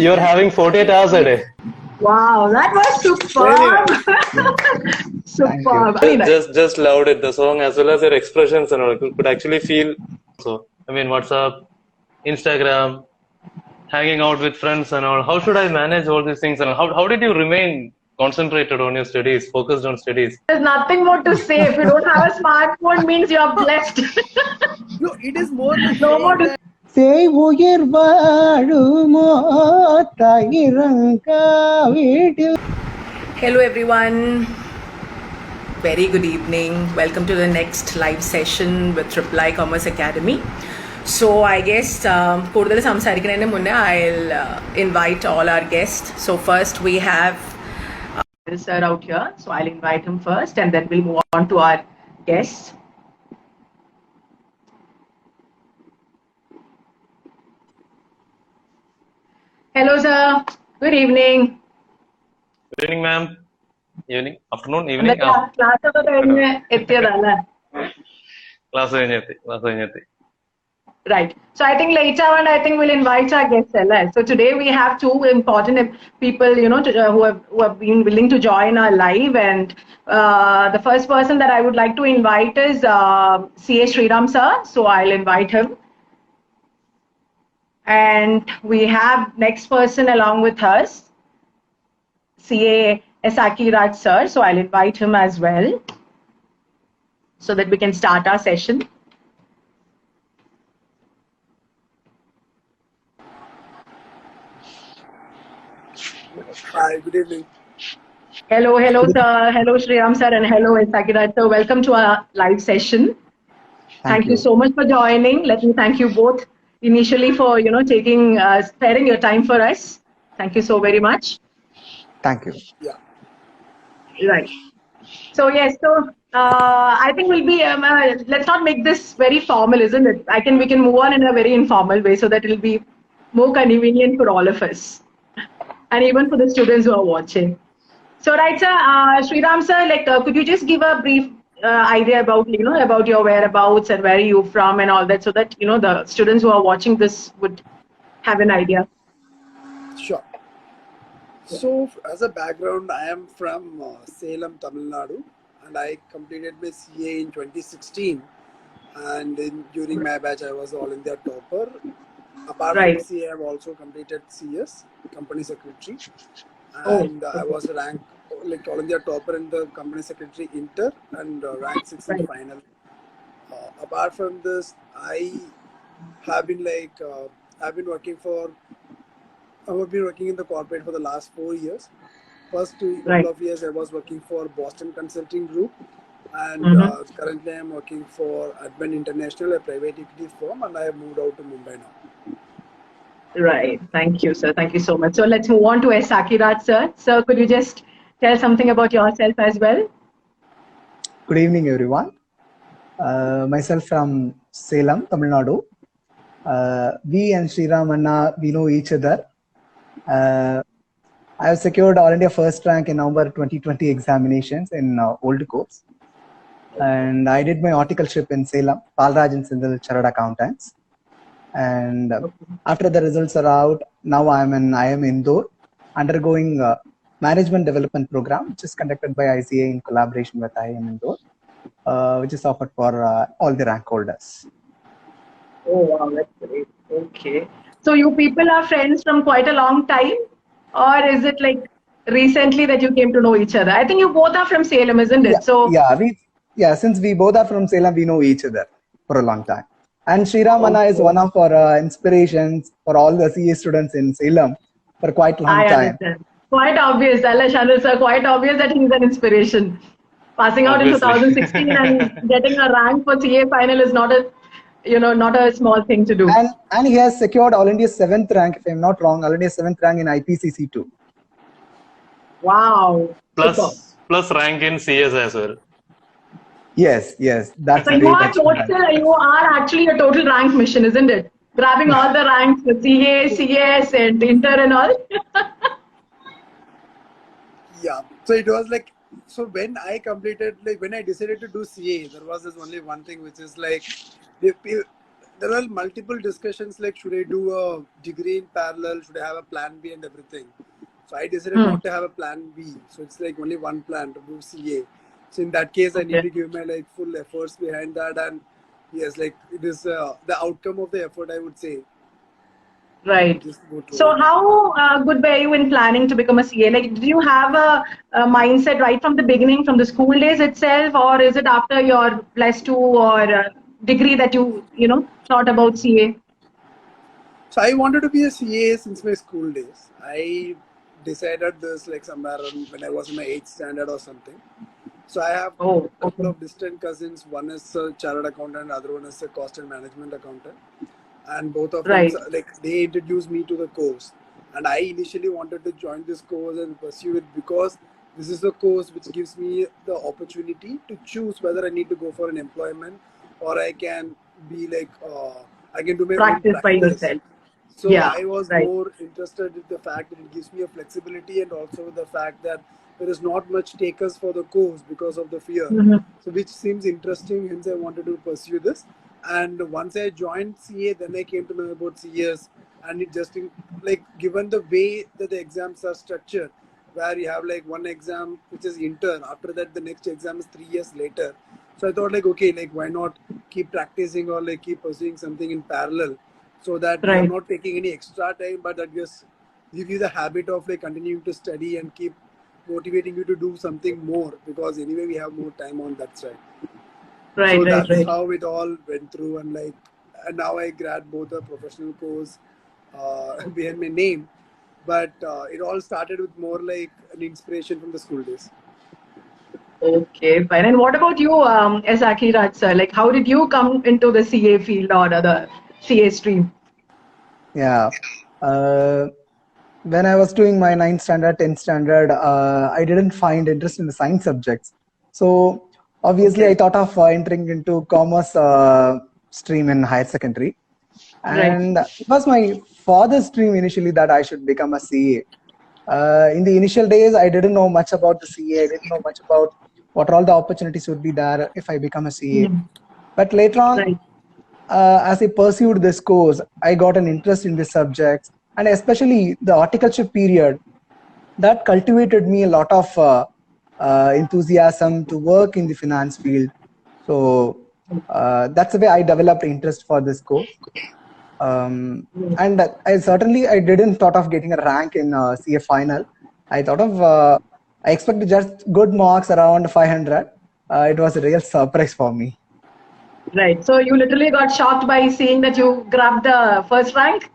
You're having 48 hours a day. Wow, that was superb. Superb. Very nice. Just loved it. The song as well as your expressions and all. Could actually feel. So I mean, WhatsApp, Instagram, hanging out with friends and all. How should I manage all these things? And how did you remain concentrated on your studies, focused on studies? There's nothing more to say. If you don't have a smartphone, means you're blessed. No, it is more to No more to சேய் உயிர் வாழுமோ தாயிரங்கா வீட்டில். Hello everyone, very good evening. Welcome to the next live session with Reply Commerce Academy. So I guess കൂടുതൽ സംസാരിക്കുന്നതിന് മുന്നേ I'll invite all our guests. So first we have sir out here, so I'll invite him first and then we'll move on to our guests. Hello sir, good evening. Good evening, ma'am. Evening, afternoon, evening. Class ഒക്കെ കഴിഞ്ഞ് എത്തിയതല്ലേ? Class കഴിഞ്ഞെത്തി. Right. So I think later on, I think we'll invite our guests. So today we have two important people, who have been willing to join our live. And the first person that I would like to invite is CA Sriram sir. So I'll invite him. And we have next person along with us, CA Esaki Raj sir. So I'll invite him as well, so that we can start our session. Hi, good evening. Hello sir. Hello Sriram sir, and hello Esaki Raj sir. Welcome to our live session. Thank you so much for joining. Let me thank you both initially for taking sparing your time for us. Thank you so very much. Thank you. Yeah. Right. So yes, so I think we'll be let's not make this very formal, isn't it? We can move on in a very informal way so that it'll be more convenient for all of us, and even for the students who are watching. So right, sir, Sriram sir, could you just give a brief idea about about your whereabouts and where you're from and all that, so that the students who are watching this would have an idea. Sure. So, as a background, I am from Salem, Tamil Nadu, and I completed my CA in 2016. And during my batch, I was all India topper. Apart Right. from CA, I have also completed CS, Company Secretary, Oh, and I was ranked all India topper in the Company Secretary Inter and ranked 6th in Right. final. Apart from this, I have been I've been working in the corporate for the last 4 years. First couple of years I was working for Boston Consulting Group, and currently I am working for Advent International, a private equity firm, and I have moved out to Mumbai now. Right. Thank you, sir. Thank you so much. So let's move on to Esaki Raj sir. Sir, could you just tell something about yourself as well? Good evening, everyone. Myself from Salem, Tamil Nadu. We and Sriram Anna, we know each other. I have secured All India first rank in November 2020 examinations in old course. And I did my articleship in Salem, Palraj and Sindhil Chartered Accountants. And after the results are out, now I am in Indore, undergoing management development program, which is conducted by ICA in collaboration with IIM Indore, which is offered for all the rank holders. Oh wow, that's great. Okay. So you people are friends from quite a long time, or is it like recently that you came to know each other? I think you both are from Salem, isn't it? So since we both are from Salem, we know each other for a long time. And Sriram Anna is one of our inspirations for all the CA students in Salem for quite a long time. Understand. Quite obvious, Shanil sir, quite obvious that he's an inspiration. Passing out Obviously. in 2016 and getting a rank for CA final is not a small thing to do. And he has secured All India 7th rank, if I'm not wrong, All India 7th rank in IPCC too. Wow. Plus rank in CS as well. Yes, that's So a you great are actually a total rank mission, isn't it? Grabbing all the ranks, the CA, CS, and Inter and all. Yeah. So it was so when I completed, when I decided to do CA, there was this only one thing, which is there are multiple discussions like should I do a degree in parallel, should I have a plan B and everything. So I decided not to have a plan B. So it's like only one plan to do CA. So in that case, I need to give my like full efforts behind that, and yes, like it is the outcome of the effort, I would say. Right. Just go through So it. how good were you in planning to become a CA? Like, did you have a mindset right from the beginning, from the school days itself, or is it after your +2 or degree that you know thought about CA? So I wanted to be a CA since my school days. I decided this like somewhere when I was in my 8th standard or something. So I have Oh, a couple okay. of distant cousins. One is a chartered accountant, other one is a cost and management accountant. And both of them, Right. like they introduced me to the course. And I initially wanted to join this course and pursue it because this is a course which gives me the opportunity to choose whether I need to go for an employment or I can be like, I can do my own Practice by practice. yourself. So Yeah. I was Right. more interested in the fact that it gives me a flexibility and also the fact that there is not much takers for the course because of the fear. So which seems interesting, hence I wanted to pursue this. And once I joined CA, then I came to know about CS, and it just like given the way that the exams are structured, where you have like one exam which is intern. After that, the next exam is 3 years later. So I thought like okay, like why not keep practicing or like keep pursuing something in parallel, so that you're Right. not taking any extra time, but that just give you the habit of like continuing to study and keep motivating you to do something more because anyway we have more time on that side. Right. So Right. that's Right. how it all went through, and like, and now I grad both a professional course behind my name, but it all started with more like an inspiration from the school days. Okay, fine. And what about you, Asaki Raj sir? Like, how did you come into the CA field or the CA stream? Yeah. Uh, when I was doing my 9th standard, 10th standard, I didn't find interest in the science subjects. So obviously, I thought of entering into commerce stream in higher secondary. Right. And it was my father's dream initially that I should become a CA. In the initial days, I didn't know much about the CA. I didn't know much about what all the opportunities would be there if I become a CA. But later on, Right. as I pursued this course, I got an interest in this subject, and especially the articleship period that cultivated me a lot of enthusiasm to work in the finance field. So that's the way I developed interest for this course. And I didn't thought of getting a rank in CA final. I thought of I expected just good marks around 500. It was a real surprise for me. Right. So you literally got shocked by seeing that you grabbed the first rank?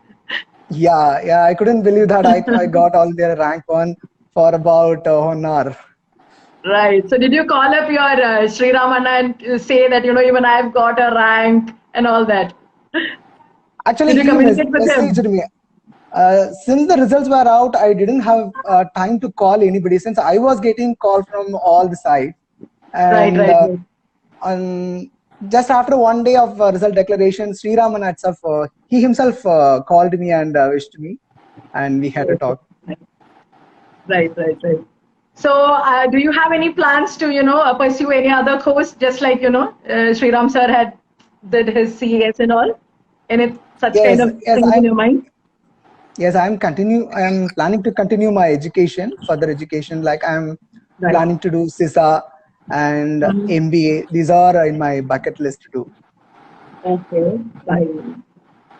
Yeah, I couldn't believe that I got all the rank one for about 1 hour. Right. So did you call up your Sri Ramana and say that, even I've got a rank and all that? Actually, Did you he communicate with messaged him? me. Since the results were out, I didn't have time to call anybody since I was getting calls from all the sides. Right, And right, right. on just after 1 day of result declaration, Sri Raman itself, he himself called me and wished me, and we had a talk. Right, right, right. So, do you have any plans to, pursue any other course, just like, Sri Ram sir had did his CES and all? Any such kind Yes, of yes, things in your mind? Yes, I am planning to continue my education, further education. Like I'm Right. planning to do CISA and MBA. These are in my bucket list to do. Okay, fine.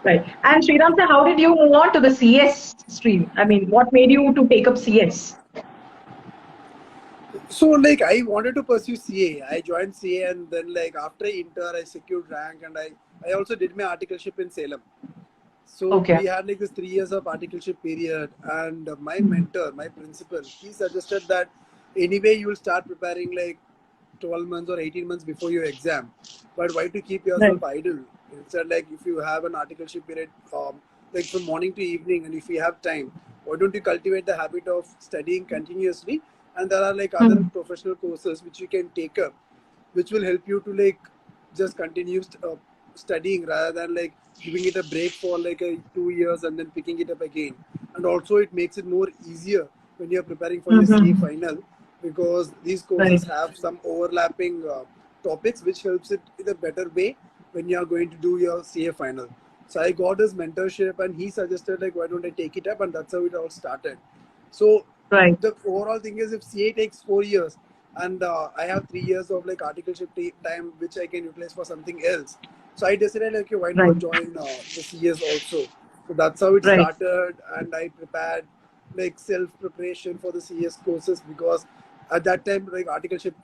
Right. And Sriram sir, how did you move on to the CS stream? I mean, what made you to take up CS? So like I wanted to pursue CA. I joined CA, and then like after inter I secured rank, and I also did my articleship in Salem. So Okay. we had like this 3 years of articleship period, and my mentor, my principal, he suggested that anyway you will start preparing like 12 months or 18 months before your exam, but why to keep yourself idle? Instead, like if you have an articleship period like from morning to evening, and if you have time, why don't you cultivate the habit of studying continuously? And there are like other professional courses which you can take up, which will help you to like just continue studying rather than like giving it a break for like 2 years and then picking it up again. And also it makes it more easier when you're preparing for your CA final, because these courses Right. have some overlapping topics which helps it in a better way when you are going to do your CA final. So I got his mentorship, and he suggested like, why don't I take it up, and that's how it all started. So Right. the overall thing is, if CA takes 4 years, and I have 3 years of like articleship time which I can utilize for something else, so I decided like, okay, why not Right. join the CS also. So that's how it Right. started, and I prepared like self preparation for the CS courses, because at that time like articleship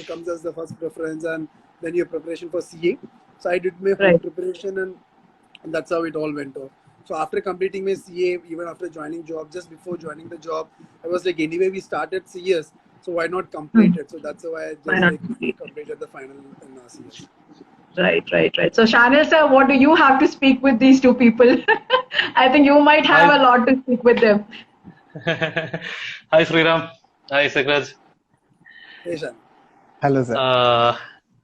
comes as the first preference, and then your preparation for CA. So I did my whole Right. preparation, and that's how it all went off. So after completing my CA, even after joining job, just before joining the job, I was like, anyway, we started CS, so why not complete Hmm. it? So that's how I Why just not like complete? completed the final in CS. Right. So Shanil sir, what do you have to speak with these two people? I think you might have Hi, a lot to speak with them. hi Sriram. Hi Sakraj. Hey, Shan. Hello, sir. Uh,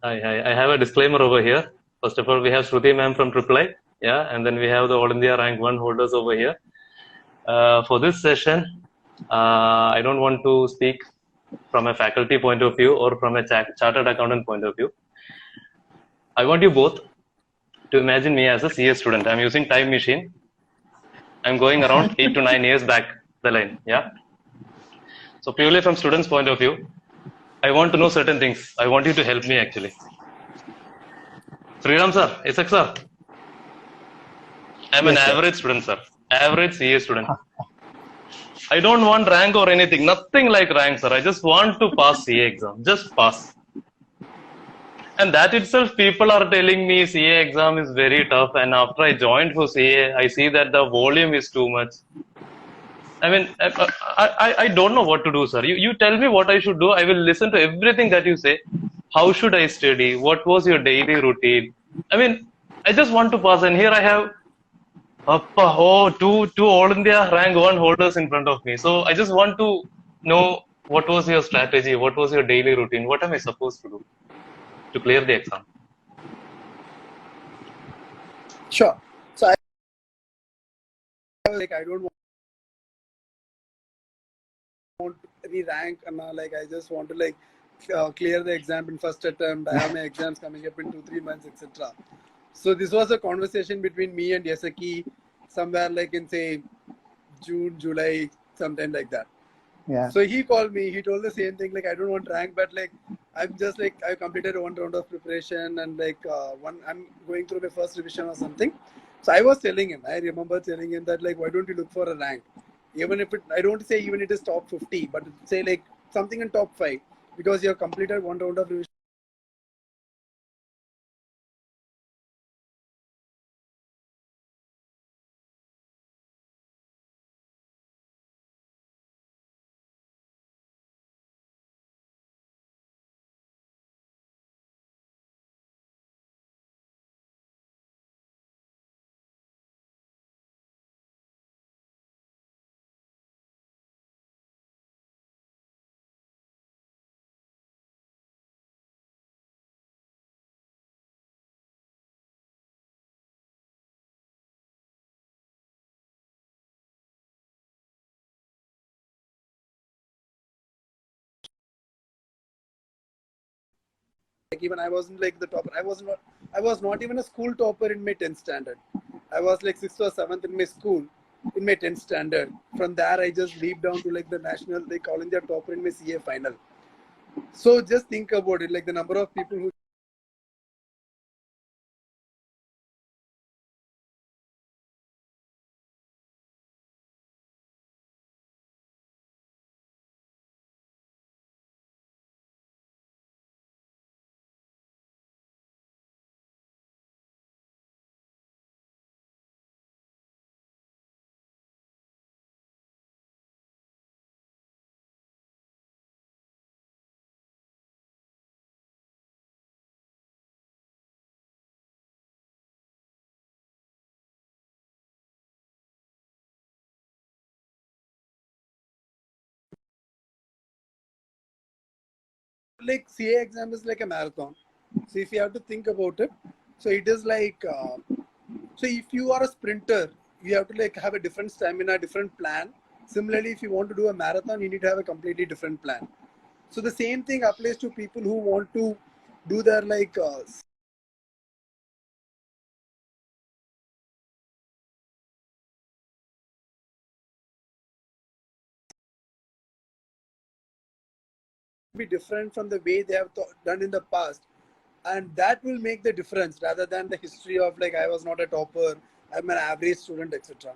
I have a disclaimer over here. First of all, we have Shruti ma'am from AAA, yeah, and then we have the All India Rank 1 holders over here. For this session, I don't want to speak from a faculty point of view or from a chartered accountant point of view. I want you both to imagine me as a CS student. I'm using time machine. I'm going around 8 to 9 years back the line, yeah. So purely from student's point of view, I want to know certain things. I want you to help me actually. Sriram sir, Isak sir, I'm an Yes, sir. average student, sir. Average CA student. I don't want rank or anything. Nothing like rank, sir. I just want to pass CA exam. Just pass. And that itself, people are telling me CA exam is very tough. And after I joined for CA, I see that the volume is too much. I mean, I don't know what to do, sir. You tell me what I should do. I will listen to everything that you say. How should I study? What was your daily routine? I mean, I just want to pass. And here I have two All India rank 1 holders in front of me. So I just want to know, what was your strategy? What was your daily routine? What am I supposed to do to clear the exam? Sure. So I don't want to re-rank, and like I just want to like clear the exam in first attempt. I have my exams coming up in 2-3 months, etc. So this was a conversation between me and Yasaki somewhere like in say June, July, sometime like that. Yeah. So he called me. He told the same thing. Like, I don't want rank, but like I'm just like I completed 1 round of preparation, and like I'm going through my first revision or something. So I was telling him. I remember telling him that like, why don't you look for a rank? Even if I don't say even it is top 50, but say like something in top 5, because you have completed 1 round of revision. Like even I wasn't like the topper. I was not even a school topper in my 10th standard. I was like 6th or 7th in my school in my 10th standard. From there I just leaped down to like the national like All India topper in my CA final. So just think about it, like the number of people who like CA exam is like a marathon. So if you have to think about it, so it is like so if you are a sprinter, you have to like have a different stamina, different plan. Similarly, if you want to do a marathon, you need to have a completely different plan. So the same thing applies to people who want to do their like be different from the way they have done in the past, and that will make the difference rather than the history of like I was not a topper, I'm an average student, etc.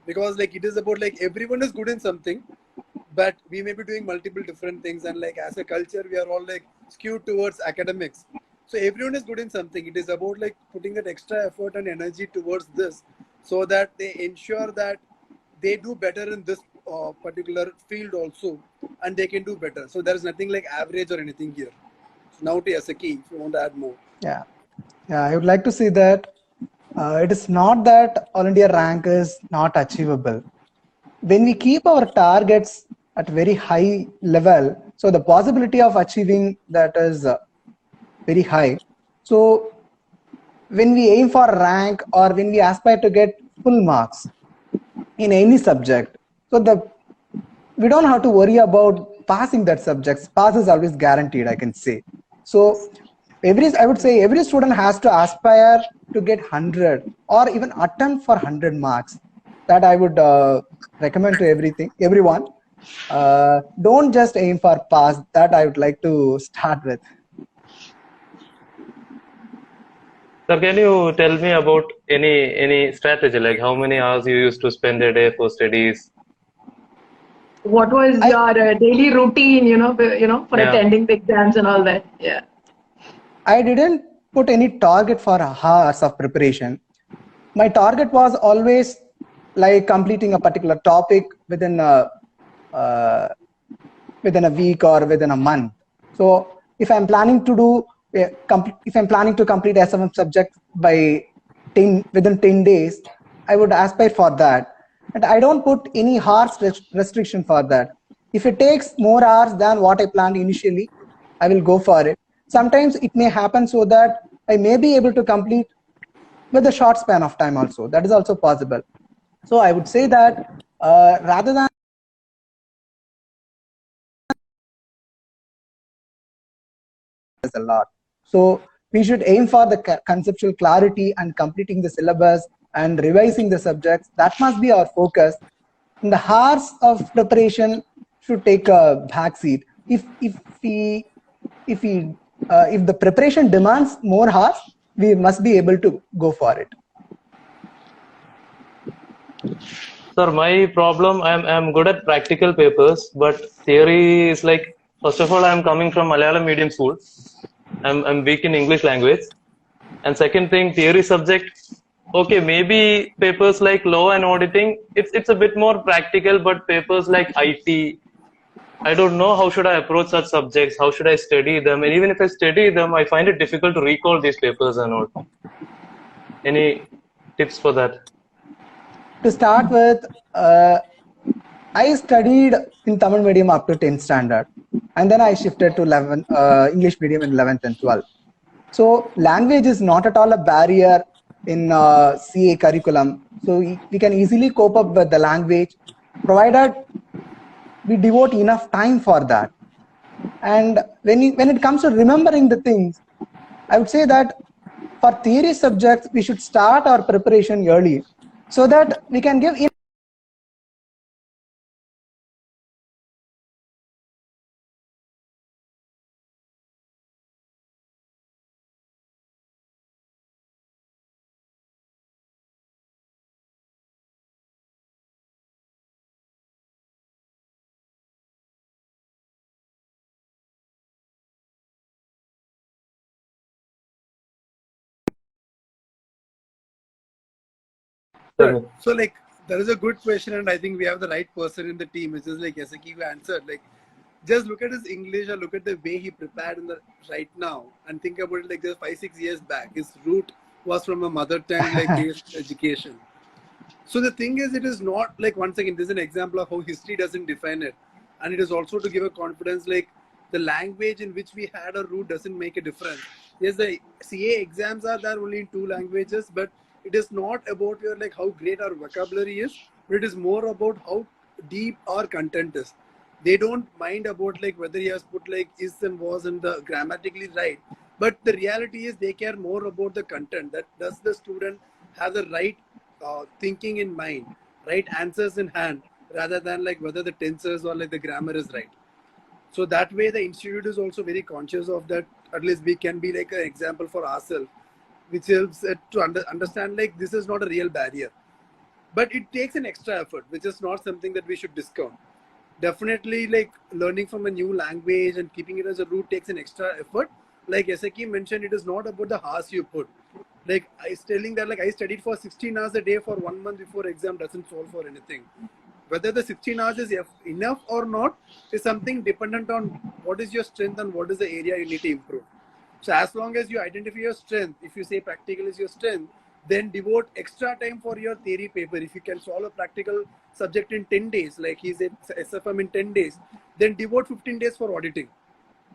Because like it is about like everyone is good in something, but we may be doing multiple different things, and like as a culture we are all like skewed towards academics. So everyone is good in something. It is about like putting that extra effort and energy towards this, so that they ensure that they do better in this particular field also, and they can do better. So there is nothing like average or anything here. So now to Yasaki, if you want to add more. Yeah, I would like to say that it is not that All India rank is not achievable. When we keep our targets at very high level, so the possibility of achieving that is very high. So when we aim for rank or when we aspire to get full marks in any subject, so we don't have to worry about passing that subject. Pass is always guaranteed, I can say. So I would say every student has to aspire to get 100 or even attempt for 100 marks. That I would recommend to everyone. Don't just aim for pass. That I would like to start with. Sir, can you tell me about any strategy, like how many hours you used to spend a day for studies? What was your daily routine, for Yeah. attending the exams and all that? Yeah. I didn't put any target for hours of preparation. My target was always like completing a particular topic within a week or within a month. So if I'm planning to complete SM subject within 10 days, I would aspire for that. And I don't put any harsh restriction for that. If it takes more hours than what I planned initially, I will go for it. Sometimes it may happen so that I may be able to complete with a short span of time also. That is also possible. So I would say that rather than a lot. So we should aim for the conceptual clarity and completing the syllabus and revising the subjects. That must be our focus. And the hours of preparation should take a backseat. If the preparation demands more hours, we must be able to go for it. Sir, my problem, I'm good at practical papers, but theory is like, first of all, I'm coming from Malayalam medium school. I'm weak in English language. And second thing, theory subject, okay, maybe papers like law and auditing, it's a bit more practical, but papers like IT, I don't know how should I approach such subjects, how should I study them, and even if I study them, I find it difficult to recall these papers and all. Any tips for that? To start with, I studied in Tamil medium up to 10th standard, and then I shifted to English medium in 11th and 12th. So language is not at all a barrier in CA curriculum. So we can easily cope up with the language, provided we devote enough time for that. And when it comes to remembering the things, I would say that for theory subjects, we should start our preparation early so that we can give So like that is a good question, and I think we have the right person in the team, which is like Yasaki, who answered. Like, just look at his English or look at the way he prepared right now, and think about it like just 5-6 years back. His root was from a mother tongue like based education. So the thing is, it is not like, once again, this is an example of how history doesn't define it, and it is also to give a confidence like the language in which we had a root doesn't make a difference. Yes, the CA exams are there only in 2 languages, but it is not about your like how great our vocabulary is, but it is more about how deep our content is. They don't mind about like whether he has put like is and was and the grammatically right, but the reality is they care more about the content. That does the student have the right thinking in mind, right answers in hand, rather than like whether the tenses or like the grammar is right. So that way the institute is also very conscious of that. At least we can be like an example for ourselves, which helps to understand like this is not a real barrier. But it takes an extra effort, which is not something that we should discount. Definitely, like learning from a new language and keeping it as a root takes an extra effort. Like Eseki mentioned, it is not about the hours you put. Like I was telling that, like I studied for 16 hours a day for 1 month before exam doesn't solve for anything. Whether the 16 hours is enough or not is something dependent on what is your strength and what is the area you need to improve. So as long as you identify your strength, if you say practical is your strength, then devote extra time for your theory paper. If you can solve a practical subject in 10 days, like he said SFM in 10 days, then devote 15 days for auditing.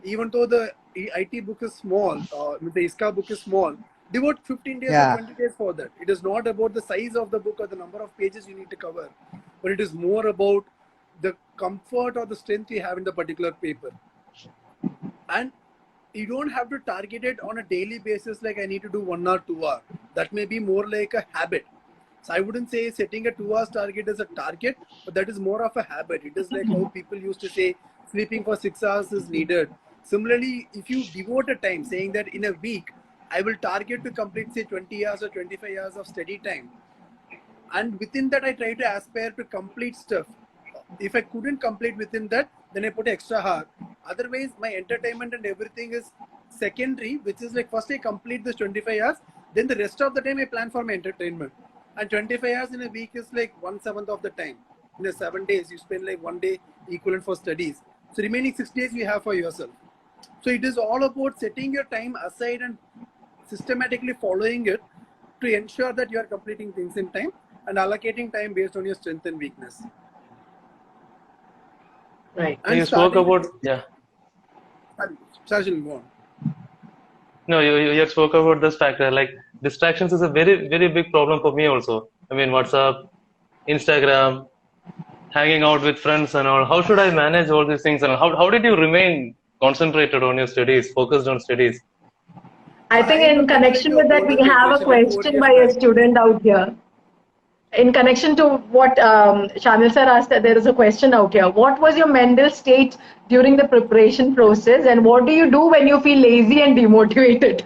Even though the IT book is small, the ISCA book is small, devote 15 days or 20 days for that. It is not about the size of the book or the number of pages you need to cover, but it is more about the comfort or the strength you have in the particular paper. And you don't have to target it on a daily basis like I need to do 1 hour, 2 hour. That may be more like a habit. So I wouldn't say setting a 2 hours target as a target, but that is more of a habit. It is like how people used to say sleeping for 6 hours is needed. Similarly, if you devote a time saying that in a week, I will target to complete say 20 hours or 25 hours of study time. And within that, I try to aspire to complete stuff. If I couldn't complete within that, then I put extra hour. Otherwise, my entertainment and everything is secondary, which is like first I complete this 25 hours, then the rest of the time I plan for my entertainment. And 25 hours in a week is like 1/7 of the time. In the 7 days, you spend like 1 day equivalent for studies. So remaining 6 days you have for yourself. So it is all about setting your time aside and systematically following it to ensure that you are completing things in time and allocating time based on your strength and weakness. Right. And You spoke about, yeah. Sajil, go on. No, you spoke about this factor. Like distractions is a very, very big problem for me also. I mean, WhatsApp, Instagram, hanging out with friends and all. How should I manage all these things? And how did you remain concentrated on your studies, focused on studies? I think in connection with that, we have a question by a student out here. In connection to what Shamil sir asked, that there is a question out here. What was your mental state during the preparation process, and what do you do when you feel lazy and demotivated?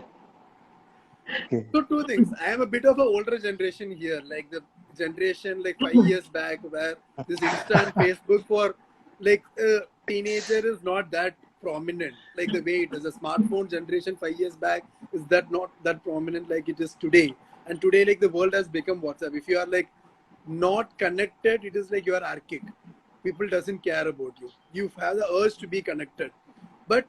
Okay. So two things. I am a bit of an older generation here, like the generation like 5 years back, where this instant Facebook for like a teenager is not that prominent, like the way it is. A smartphone generation 5 years back is that not that prominent like it is today. And today, like the world has become WhatsApp. If you are like not connected, it is like you are archaic. People doesn't care about you. You have the urge to be connected. But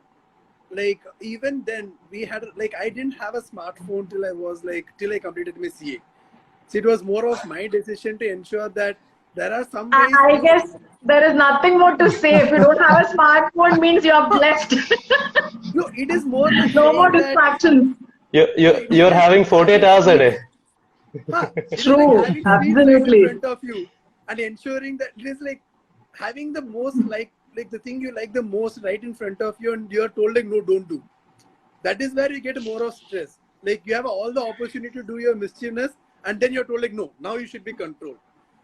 like even then, we had like I didn't have a smartphone till I completed my CA. So it was more of my decision to ensure that there are some ways. I guess there is nothing more to say. If you don't have a smartphone, means you are blessed. No, it is more like No more saying that distractions. You're having 48 hours a day. True, like having screens right absolutely. in front of you and ensuring that it is like having the most like the thing you like the most right in front of you, and you're told like no, don't do. That is where you get more of stress. Like you have all the opportunity to do your mischievous, and then you're told like no, now you should be controlled.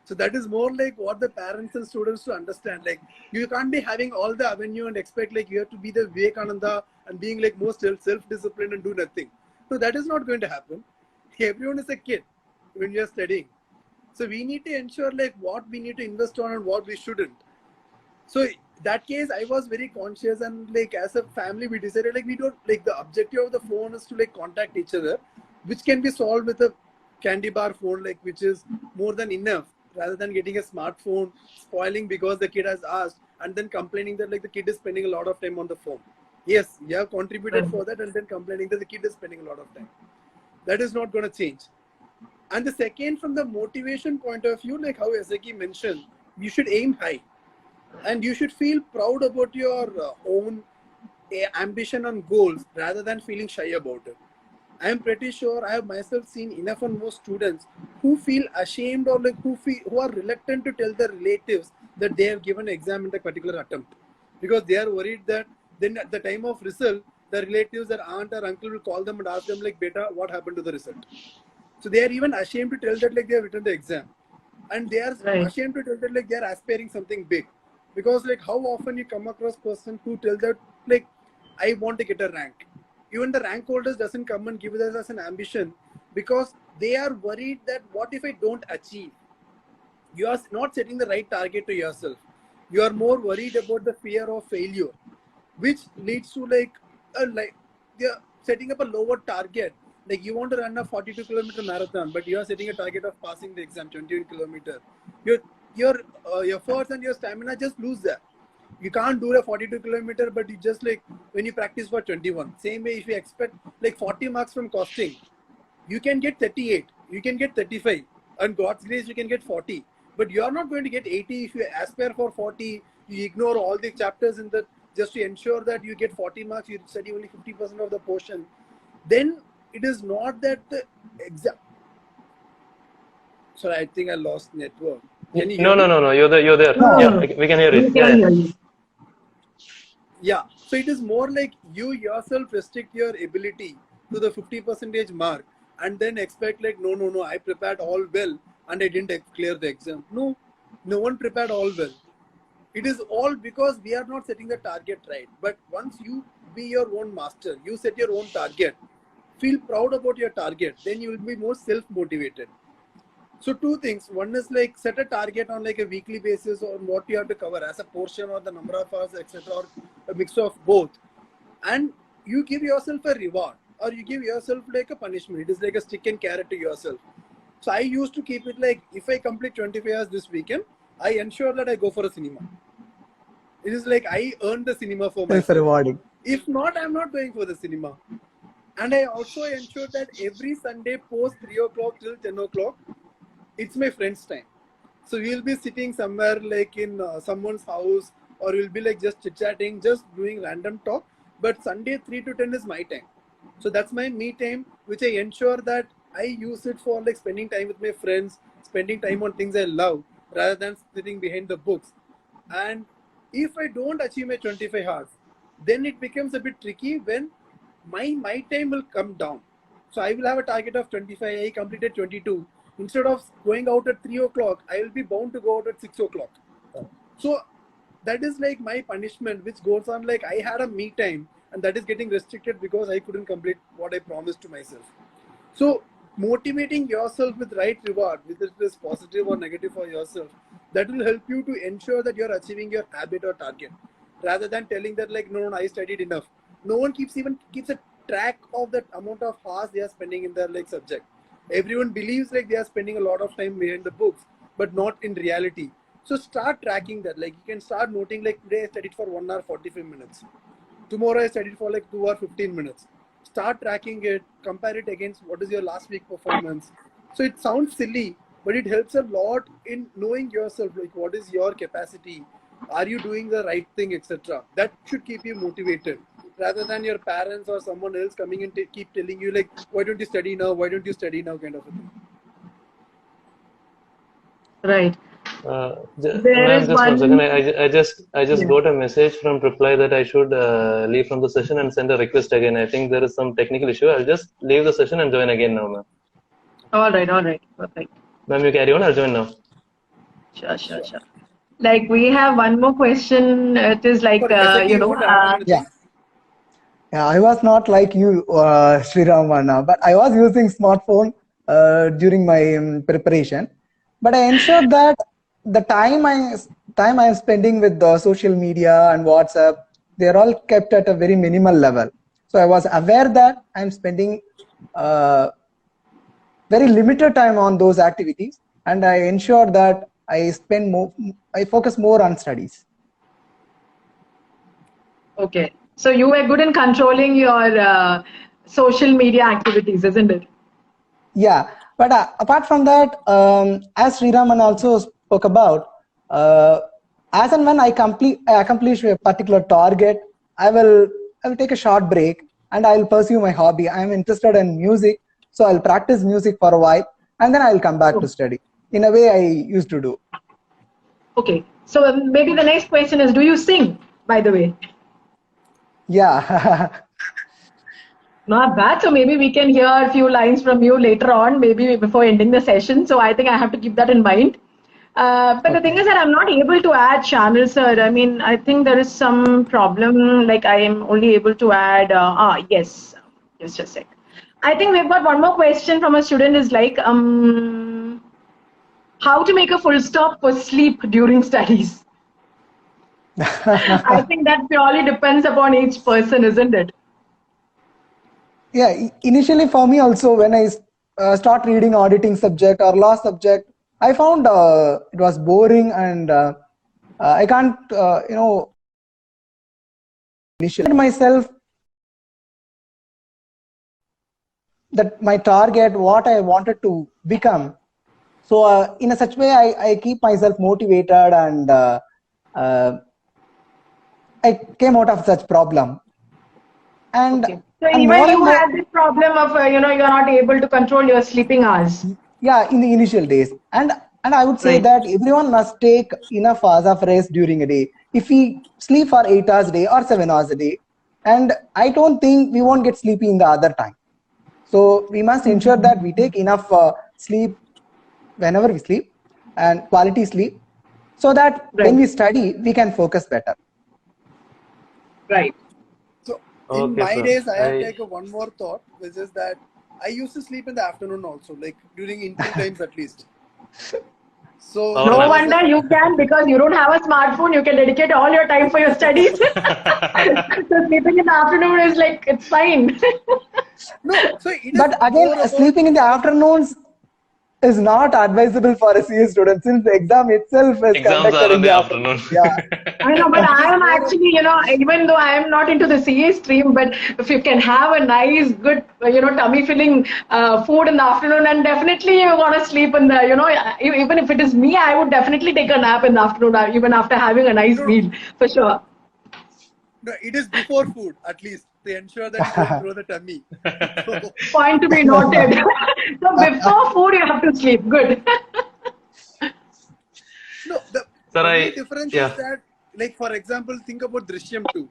So that is more like what the parents and students to understand. Like you can't be having all the avenue and expect like you have to be the Vivekananda and being like most self-disciplined and do nothing. No, that is not going to happen. Everyone is a kid when you're studying. So we need to ensure like what we need to invest on and what we shouldn't. So that case, I was very conscious, and like as a family, we decided like we don't like the objective of the phone is to like contact each other, which can be solved with a candy bar phone, like which is more than enough, rather than getting a smartphone spoiling because the kid has asked and then complaining that like the kid is spending a lot of time on the phone. Yes, you have contributed for that, and then complaining that the kid is spending a lot of time. That is not going to change. And the second, from the motivation point of view, like how Eseki mentioned, you should aim high. And you should feel proud about your own ambition and goals rather than feeling shy about it. I am pretty sure I have myself seen enough and more students who feel ashamed or like who are reluctant to tell their relatives that they have given an exam in the particular attempt, because they are worried that then at the time of result, the relatives, their aunt or uncle will call them and ask them like, "Beta, what happened to the result?" So they are even ashamed to tell that like they have written the exam, and they are ashamed to tell that like they are aspiring something big. Because like how often you come across person who tell that like I want to get a rank. Even the rank holders doesn't come and give us as an ambition because they are worried that what if I don't achieve? You are not setting the right target to yourself. You are more worried about the fear of failure, which leads to like they're setting up a lower target. Like you want to run a 42-kilometer marathon, but you are setting a target of passing the exam 21 kilometer. Your efforts and your stamina just lose that. You can't do a 42-kilometer, but you just like when you practice for 21. Same way, if you expect like 40 marks from costing, you can get 38, you can get 35, and God's grace you can get 40. But you are not going to get 80 if you aspire for 40. You ignore all the chapters in the just to ensure that you get 40 marks. You study only 50% of the portion. Then it is not that the exam. Sorry, I think I lost network. Can you hear me? No. You're there. You're there. No, Yeah, no. we can hear We it. can Yeah. hear you. Yeah. So it is more like you yourself restrict your ability to the 50% mark and then expect like, no, I prepared all well and I didn't clear the exam. No one prepared all well. It is all because we are not setting the target right. But once you be your own master, you set your own target, feel proud about your target, then you will be more self-motivated. So two things. One is like set a target on like a weekly basis on what you have to cover as a portion or the number of hours, etc., or a mix of both. And you give yourself a reward or you give yourself like a punishment. It is like a stick and carrot to yourself. So I used to keep it like if I complete 25 hours this weekend, I ensure that I go for a cinema. It is like I earned the cinema for myself. It's rewarding. If not, I'm not going for the cinema. And I also ensure that every Sunday post 3 o'clock till 10 o'clock, it's my friend's time. So we'll be sitting somewhere like in someone's house or we'll be like just chit-chatting, just doing random talk. But Sunday 3 to 10 is my time. So that's my me time, which I ensure that I use it for like spending time with my friends, spending time on things I love rather than sitting behind the books. And if I don't achieve my 25 hours, then it becomes a bit tricky when my time will come down. So I will have a target of 25, I completed 22. Instead of going out at 3 o'clock, I will be bound to go out at 6 o'clock. So that is like my punishment, which goes on like I had a me time and that is getting restricted because I couldn't complete what I promised to myself. So motivating yourself with right reward, whether it is positive or negative for yourself, that will help you to ensure that you're achieving your habit or target rather than telling that like, no, I studied enough. No one keeps a track of that amount of hours they are spending in their like subject. Everyone believes like they are spending a lot of time behind the books, but not in reality. So start tracking that. Like you can start noting like today I studied for 1 hour 45 minutes. Tomorrow I studied for like 2 hours 15 minutes. Start tracking it, compare it against what is your last week performance. So it sounds silly, but it helps a lot in knowing yourself, like what is your capacity, are you doing the right thing, etc. That should keep you motivated rather than your parents or someone else coming and keep telling you like, why don't you study now, kind of a thing. Right. There Ma'am, is just one. 1 second. I just Yeah. got a message from Reply that I should leave from the session and send a request again. I think there is some technical issue. I'll just leave the session and join again now, ma'am. All right. Perfect. Ma'am, you carry on. I'll join now. Sure. Like we have one more question. It is like, Sorry, SAK, you want to add on anything? Yeah. Yeah, I was not like you, Sriramana, but I was using smartphone during my preparation. But I ensured that the time I am spending with the social media and WhatsApp, they are all kept at a very minimal level. So I was aware that I am spending very limited time on those activities, and I ensured that I focus more on studies. Okay. So you were good in controlling your social media activities, isn't it? Yeah, but apart from that, as Sriraman also spoke about, as and when I accomplish a particular target, I will take a short break and I will pursue my hobby. I am interested in music, so I'll practice music for a while and then I will come back to study. In a way, I used to do. Okay. So maybe the next question is, do you sing, by the way? Yeah. Not bad. So maybe we can hear a few lines from you later on, maybe before ending the session. So I think I have to keep that in mind. But the thing is that I'm not able to add channels, sir. I mean, I think there is some problem. Like I am only able to add. Yes, just a sec. I think we've got one more question from a student. Is like, how to make a full stop for sleep during studies? I think that purely depends upon each person, isn't it? Yeah, initially for me also, when I start reading auditing subject or law subject, I found it was boring, and I can't, initially myself that my target, what I wanted to become. So in a such way, I keep myself motivated, and I came out of such problem. And, Okay. So and even more you and more, had this problem of you're not able to control your sleeping hours. yeah, in the initial days, and I would say Right. that everyone must take enough hours of rest during a day. If we sleep for 8 hours a day or 7 hours a day, and I don't think we won't get sleepy in the other time. So we must ensure that we take enough sleep whenever we sleep, and quality sleep, so that when Right. we study we can focus better. Right. So in Okay, my sir. days, I have taken one more thought, which is that I used to sleep in the afternoon also, like during interview times at least. So Power No there was naps. wonder a you can, because you don't have a smartphone. You can dedicate all your time for your studies. So sleeping in the afternoon is like, it's fine. no. So it is But again, more about sleeping in the afternoons is not advisable for a CA student, since the exam itself is Exams conducted are in in the the afternoon. afternoon. Yeah. I know, but it I is am more of actually, even though I am not into the CA stream, but if you can have a nice, good, tummy filling food in the afternoon, and definitely you want to sleep in the, even if it is me, I would definitely take a nap in the afternoon, even after having a nice no, meal, for sure. no. It is before food at least to ensure that you don't grow the tummy. So Point to be noted. So before food, you have to sleep. Good. no, the Sir, only difference is yeah, that, like for example, think about Drishyam 2.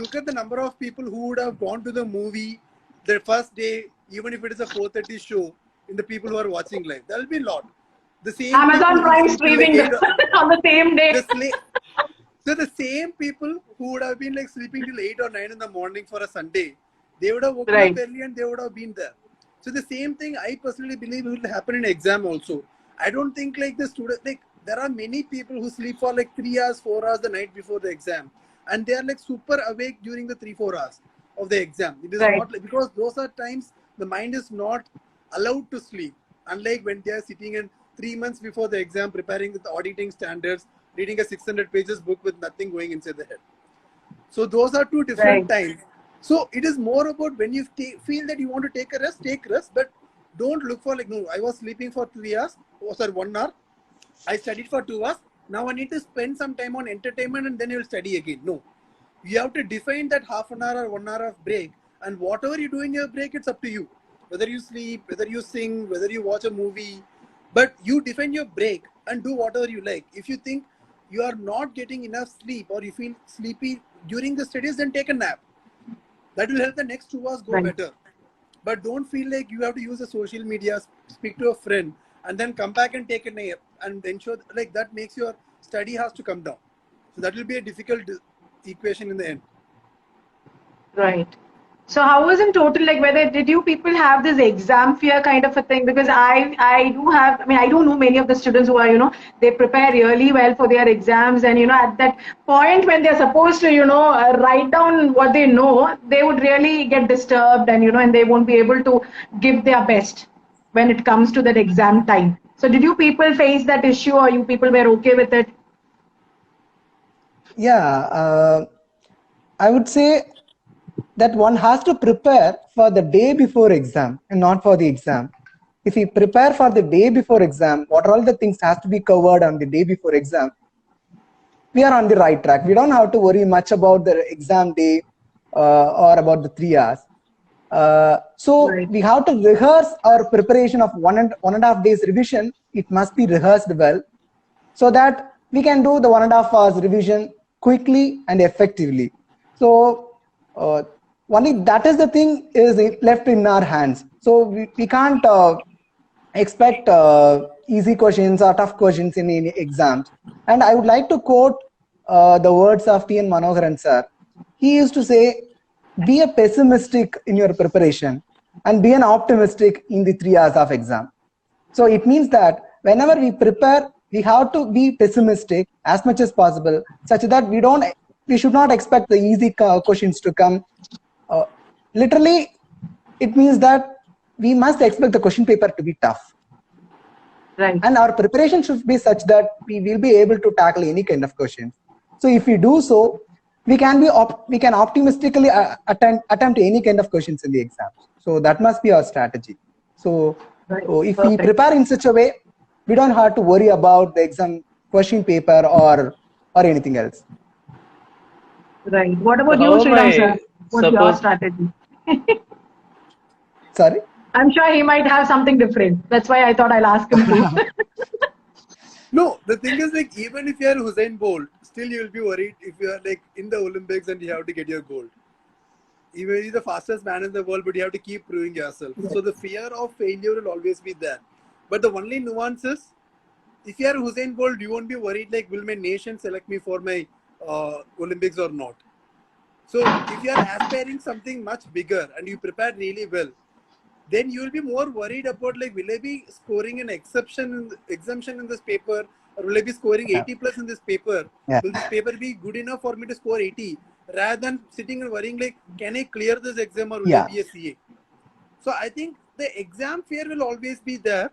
Look at the number of people who would have gone to the movie the first day, even if it is a 4:30 show, in the people who are watching live. There will be a lot. The same people Amazon who will Prime sleep till like streaming 8 on the same the day. so the same people who would have been like sleeping till 8 or 9 in the morning for a Sunday, they would have woken up Right. early and they would have been there. So the same thing I personally believe will happen in exam also. I don't think like the student, like there are many people who sleep for like 3 hours, 4 hours the night before the exam, and they are like super awake during the 3-4 hours of the exam. It is Right. not like, because those are times the mind is not allowed to sleep, unlike when they are sitting in 3 months before the exam preparing with the auditing standards, reading a 600 pages book with nothing going inside the head. So those are two different Right. times. So it is more about when you feel that you want to take rest, but don't look for like, no, I was sleeping for 3 hours, or sorry, 1 hour. I studied for 2 hours. Now I need to spend some time on entertainment and then you will study again. No, you have to define that half an hour or 1 hour of break, and whatever you do in your break, it's up to you. Whether you sleep, whether you sing, whether you watch a movie, but you define your break and do whatever you like. If you think you are not getting enough sleep or you feel sleepy during the studies, then take a nap. That will help the next 2 hours go Right. better. But don't feel like you have to use the social media, speak to a friend, and then come back and take a nap and ensure like that makes your study has to come down. So that will be a difficult equation in the end. Right. So how was in total, like whether did you people have this exam fear kind of a thing? Because I do have, I mean, I do know many of the students who are, they prepare really well for their exams, and at that point when they're supposed to, write down what they know, they would really get disturbed, and and they won't be able to give their best when it comes to that exam time. So did you people face that issue, or you people were okay with it? Yeah, I would say that one has to prepare for the day before exam and not for the exam. If we prepare for the day before exam, what are all the things has to be covered on the day before exam, we are on the right track. We don't have to worry much about the exam day or about the 3 hours. So Right. we have to rehearse our preparation of one and a half days revision. It must be rehearsed well, so that we can do the 1.5 hours revision quickly and effectively. So only that is the thing is left in our hands. So we can't expect easy questions or tough questions in exams. And I would like to quote the words of T.N. Manoharan sir. He used to say, be a pessimistic in your preparation and be an optimistic in the 3 hours of exam. So it means that whenever we prepare, we have to be pessimistic as much as possible, such that we should not expect the easy questions to come. Literally, it means that we must expect the question paper to be tough. Right. And our preparation should be such that we will be able to tackle any kind of questions. So if we do so, we can optimistically attempt any kind of questions in the exam. So that must be our strategy. So, Right. so if Perfect. we prepare in such a way, we don't have to worry about the exam question paper or anything else. Right. What about So you, how am Sriram I sir? What's your supposed? strategy? Sorry. I'm sure he might have something different. That's why I thought I'll ask him too. No, the thing is like even if you are Hussein Bolt, still you will be worried if you are like in the Olympics and you have to get your gold. Even if you're the fastest man in the world, but you have to keep proving yourself. So the fear of failure will always be there. But the only nuance is, if you are Hussein Bolt, you won't be worried like, will my nation select me for my Olympics or not? So if you are aspiring something much bigger and you prepared really well, then you will be more worried about like, will I be scoring an exemption in this paper, or will I be scoring 80 plus in this paper? Yeah. Will this paper be good enough for me to score 80? Rather than sitting and worrying like, can I clear this exam or will I be a CA? So I think the exam fear will always be there,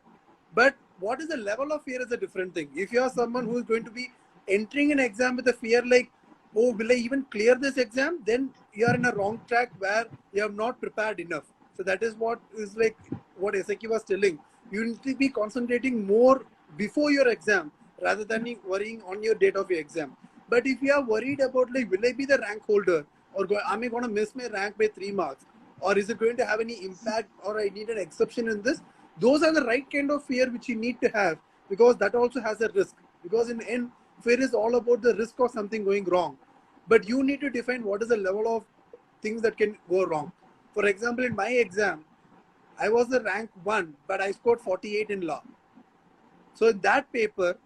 but what is the level of fear is a different thing. If you are someone who is going to be entering an exam with a fear like, oh, will I even clear this exam? Then you are in a wrong track where you have not prepared enough. So that is what is like what Eseki was telling. You need to be concentrating more before your exam rather than worrying on your date of your exam. But if you are worried about like, will I be the rank holder or am I going to miss my rank by 3 marks? Or is it going to have any impact or I need an exception in this? Those are the right kind of fear which you need to have, because that also has a risk. Because in the end, fear is all about the risk of something going wrong. But you need to define what is the level of things that can go wrong. For example, in my exam, I was the rank 1, but I scored 48 in law. So in that paper,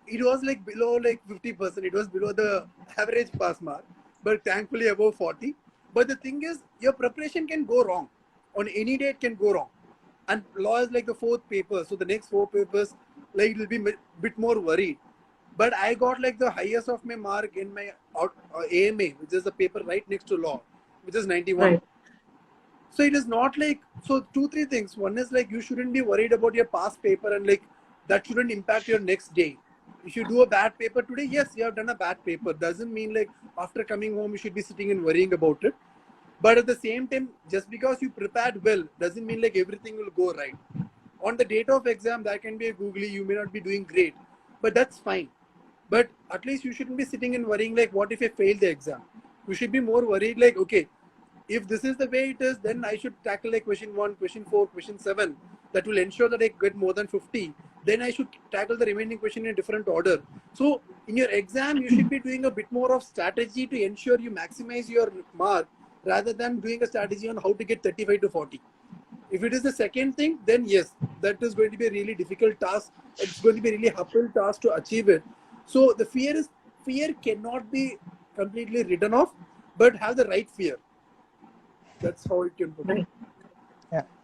it was like below like 50%. It was below the average pass mark, but thankfully above 40. But the thing is, your preparation can go wrong. On any day, it can go wrong. And law is like the 4th paper. So the next 4 papers, like it will be a bit more worried. But I got like the highest of my mark in my AMA, which is the paper right next to law, which is 91. Right. So it is not like, so 2-3 things. One is like, you shouldn't be worried about your past paper and like that shouldn't impact your next day. If you do a bad paper today, yes, you have done a bad paper. Doesn't mean like after coming home, you should be sitting and worrying about it. But at the same time, just because you prepared well, doesn't mean like everything will go right. On the date of exam, that can be a googly, you may not be doing great, but that's fine. But at least you shouldn't be sitting and worrying like, what if I fail the exam? You should be more worried like, okay, if this is the way it is, then I should tackle like question 1, question 4, question 7. That will ensure that I get more than 50. Then I should tackle the remaining question in a different order. So in your exam, you should be doing a bit more of strategy to ensure you maximize your mark rather than doing a strategy on how to get 35 to 40. If it is the second thing, then yes, that is going to be a really difficult task. It's going to be a really uphill task to achieve it. So the fear cannot be completely written off, but have the right fear. That's how it can put it.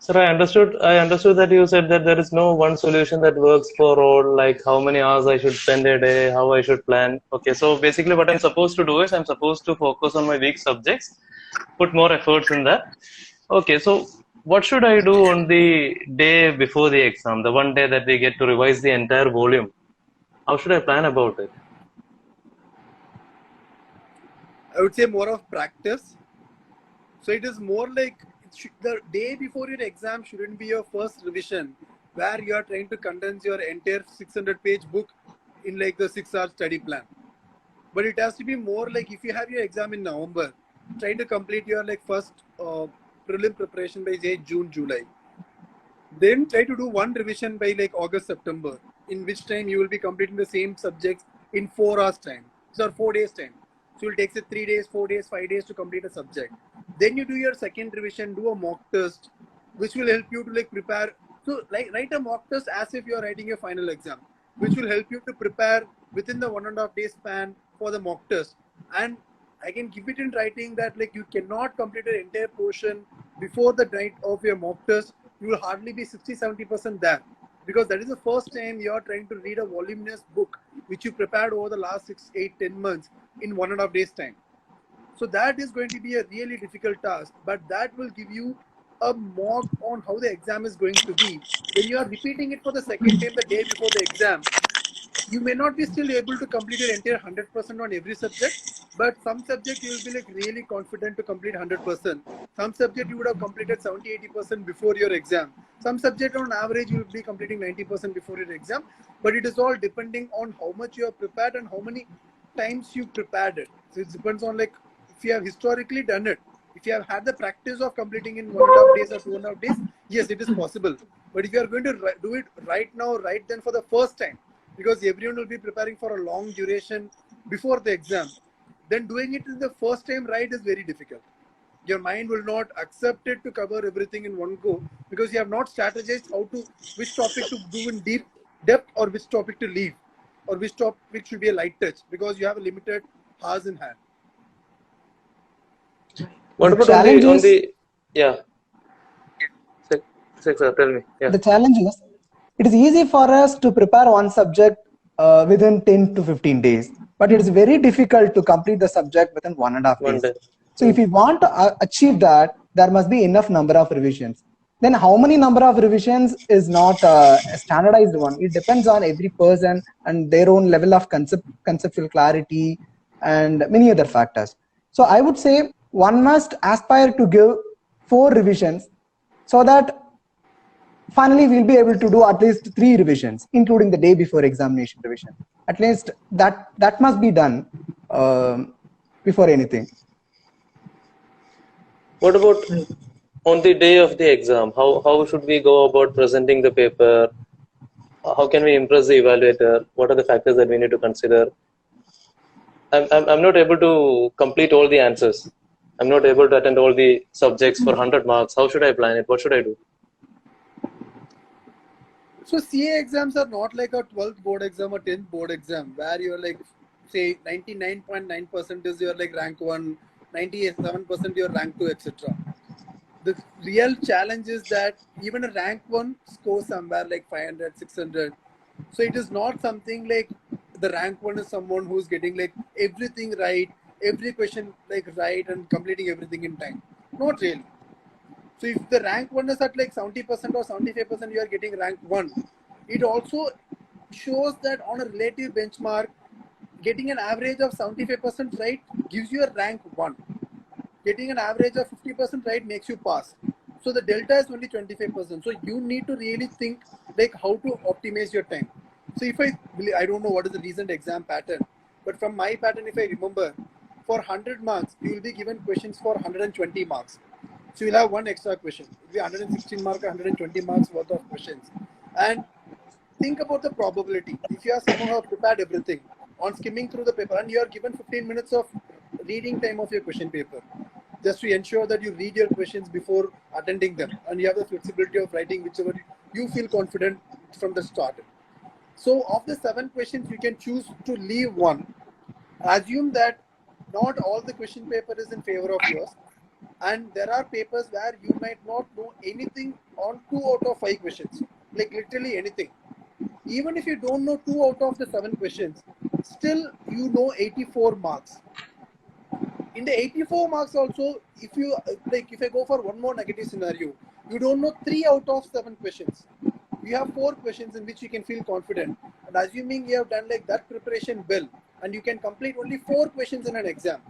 Sir, I understood that you said that there is no one solution that works for all, like how many hours I should spend a day, how I should plan. Okay, so basically what I'm supposed to do is I'm supposed to focus on my weak subjects, put more efforts in that. Okay, so what should I do on the day before the exam, the one day that we get to revise the entire volume? How should I plan about it? I would say more of practice. So it is more like the day before your exam shouldn't be your first revision, where you are trying to condense your entire 600-page book in like the 6-hour study plan. But it has to be more like if you have your exam in November, trying to complete your like first prelim preparation by say June, July. Then try to do one revision by like August, September, in which time you will be completing the same subjects in 4 hours time. So 4 days time. So it will take 3 days, 4 days, 5 days to complete a subject. Then you do your second revision, do a mock test, which will help you to like prepare. So like write a mock test as if you are writing a final exam, which will help you to prepare within the 1.5 day span for the mock test. And I can give it in writing that like you cannot complete an entire portion before the night of your mock test. You will hardly be 60-70% there, because that is the first time you are trying to read a voluminous book which you prepared over the last 6, 8, 10 months in 1.5 days time. So that is going to be a really difficult task, but that will give you a mock on how the exam is going to be. When you are repeating it for the second time the day before the exam, you may not be still able to complete your entire 100% on every subject, but some subject you will be like really confident to complete 100%. Some subject you would have completed 70-80% before your exam. Some subject on average you will be completing 90% before your exam, but it is all depending on how much you have prepared and how many times you prepared it. So it depends on like if you have historically done it. If you have had the practice of completing in 1.5 days or 2.5 days, yes, it is possible. But if you are going to do it right now, right then for the first time, because everyone will be preparing for a long duration before the exam, then doing it in the first time right is very difficult. Your mind will not accept it to cover everything in one go, because you have not strategized how to, which topic to do in deep depth or which topic to leave, or which topic should be a light touch, because you have a limited hours in hand. What about yeah. Sir, tell me. Yeah. The challenge is, it is easy for us to prepare one subject within 10 to 15 days, but it is very difficult to complete the subject within 1.5 days. Day. So if we want to achieve that, there must be enough number of revisions. Then how many number of revisions is not a standardized one. It depends on every person and their own level of conceptual clarity and many other factors. So I would say one must aspire to give 4 revisions, so that finally we'll be able to do at least 3 revisions, including the day before examination revision. At least that must be done before anything. What about on the day of the exam? How should we go about presenting the paper? How can we impress the evaluator? What are the factors that we need to consider? I'm not able to complete all the answers. I'm not able to attend all the subjects for 100 marks. How should I plan it? What should I do? So CA exams are not like a 12th board exam or 10th board exam, where you're like, say 99.9% is your like rank 1, 97% your rank 2, etc. The real challenge is that even a rank 1 score somewhere like 500, 600. So it is not something like the rank 1 is someone who's getting like everything right, every question like right and completing everything in time. Not really. So if the rank 1 is at like 70% or 75%, you are getting rank 1. It also shows that on a relative benchmark, getting an average of 75% right gives you a rank 1. Getting an average of 50% right makes you pass. So the delta is only 25%. So you need to really think like how to optimize your time. So if I don't know what is the recent exam pattern, but from my pattern, if I remember, for 100 marks, you will be given questions for 120 marks. So you'll have one extra question. It will be 116 marks, 120 marks worth of questions. And think about the probability. If you are someone who have prepared everything on skimming through the paper and you are given 15 minutes of reading time of your question paper, just to ensure that you read your questions before attending them and you have the flexibility of writing whichever you feel confident from the start. So of the 7 questions, you can choose to leave one. Assume that not all the question paper is in favor of yours, and there are papers where you might not know anything on 2 out of 5 questions, like literally anything. Even if you don't know 2 out of the 7 questions, still you know 84 marks. In the 84 marks also, if I go for one more negative scenario, you don't know 3 out of 7 questions. You have 4 questions in which you can feel confident. And assuming you have done like that preparation well, and you can complete only 4 questions in an exam.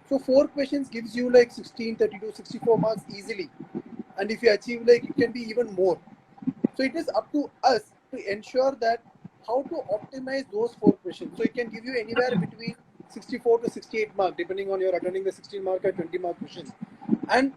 So 4 questions gives you like 16, 32, 64 marks easily. And if you achieve like, it can be even more. So it is up to us to ensure that how to optimize those 4 questions. So it can give you anywhere between 64 to 68 marks, depending on your attending the 16 mark or 20 mark questions. And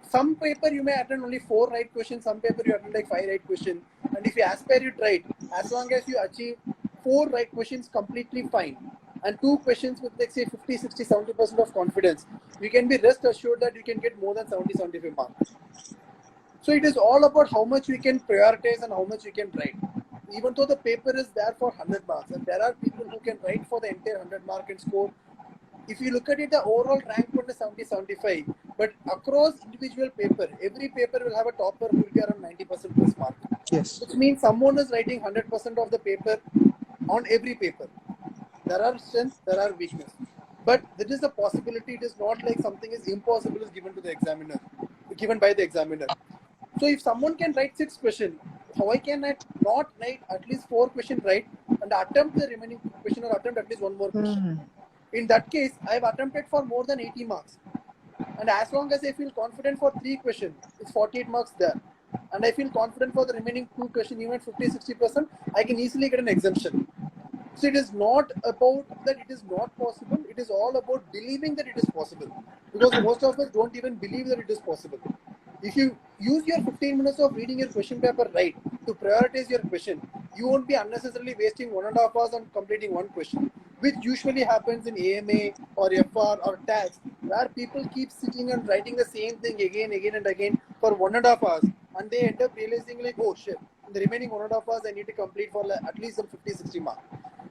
some paper you may attend only 4 right questions, some paper you attend like 5 right questions. And if you aspire it right, as long as you achieve 4 right questions, completely fine. And 2 questions with like say 50, 60, 70% of confidence, you can be rest assured that you can get more than 70, 75 marks. So it is all about how much we can prioritize and how much we can write. Even though the paper is there for 100 marks, and there are people who can write for the entire 100 mark and score. If you look at it, the overall rank point is 70, 75. But across individual paper, every paper will have a topper who will be around 90% plus mark. Yes. Which means someone is writing 100% of the paper on every paper. There are strengths, there are weakness. But there is a possibility. It is not like something is impossible is given to the examiner, given by the examiner. So if someone can write 6 questions, why can I not write at least 4 questions right and attempt the remaining question or attempt at least one more question? In that case, I have attempted for more than 80 marks. And as long as I feel confident for 3 questions, it's 48 marks there. And I feel confident for the remaining 2 questions, even at 50-60%, I can easily get an exemption. So it is not about that it is not possible. It is all about believing that it is possible. Because most of us don't even believe that it is possible. If you use your 15 minutes of reading your question paper right to prioritize your question, you won't be unnecessarily wasting 1.5 hours on completing one question, which usually happens in AMA or FR or tax, where people keep sitting and writing the same thing again and again for 1.5 hours, and they end up realizing like, oh shit, in the remaining 1.5 hours I need to complete for like at least some 50-60 marks.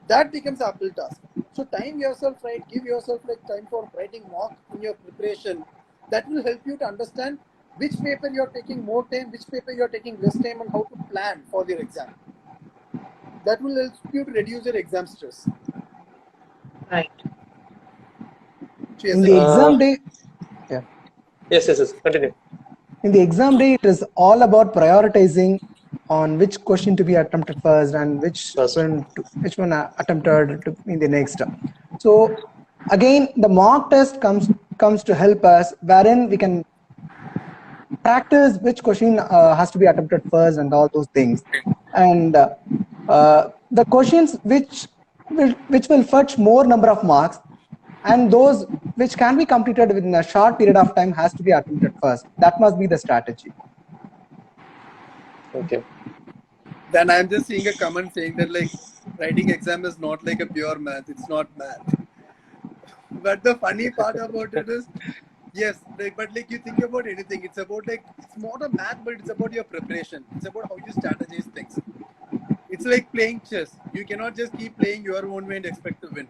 That becomes an uphill task. So time yourself right, give yourself like time for writing mock in your preparation. That will help you to understand which paper you are taking more time, which paper you are taking less time, and how to plan for your exam. That will help you to reduce your exam stress. Right. In the exam day, Yes. Continue. in the exam day, it is all about prioritizing on which question to be attempted first and which one attempted to in the next. So again, the mock test comes to help us, wherein we can practice which question has to be attempted first and all those things. And the questions which will fetch more number of marks, and those which can be completed within a short period of time has to be attempted first. That must be the strategy. Okay. Then I'm just seeing a comment saying that like writing exam is not like a pure math. It's not math. But the funny part about it is, yes, but you think about anything, it's about it's not a math, but it's about your preparation. It's about how you strategize things. It's like playing chess. You cannot just keep playing your own way and expect to win.